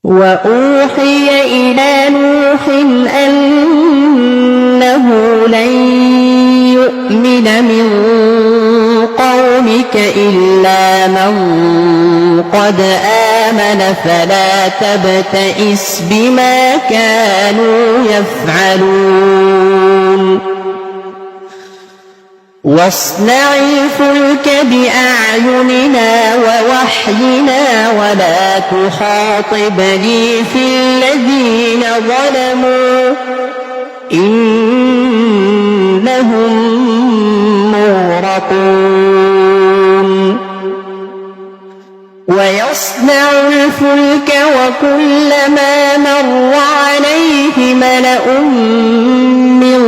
وأوحي إلى نوح أنه لن يؤمن من قومك إلا من قد آمن فلا تبتئس بما كانوا يفعلون واصنع الفلك بأعيننا ووحينا ولا تخاطبني في الذين ظلموا إنهم مغرقون ويصنع الفلك وكلما مر عليه ملأ من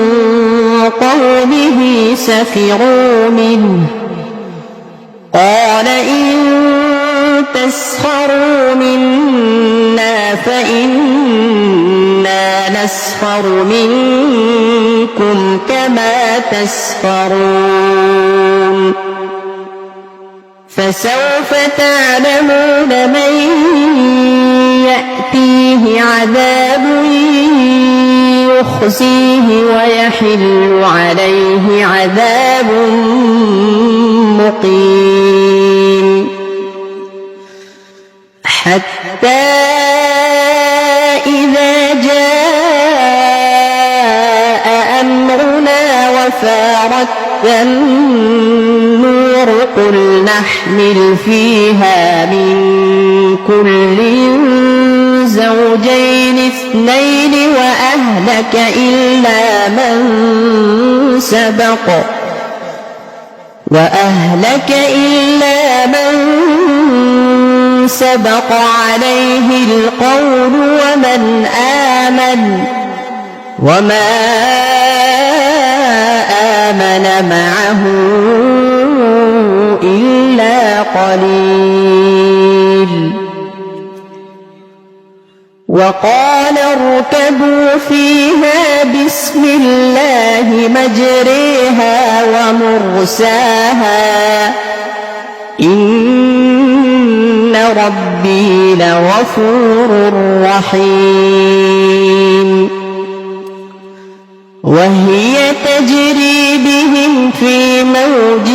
قومه سخروا منه قال إن تسخروا منا فإنا نسخر منكم كما تسخرون فسوف تعلمون من يأتيه عذاب يخزيه ويحل عليه عذاب مقيم حتى إذا جاء أمرنا وفارت النور قل نحمل فيها من كل زوجين اثنين وأهلك إلا من سبق عليه القول ومن آمن وما آمن معه إلا قليل وقال اركبوا فيها بسم الله مجريها ومرساها إن ربي لغفور رحيم وهي تجري بهم في موج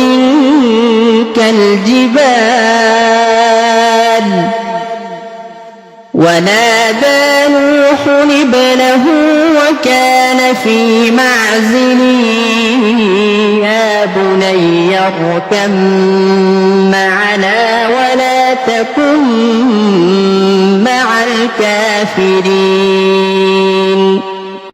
كالجبال ونادى نوح ابنه وكان في معزل يا بني اركب معنا ولا تكن مع الكافرين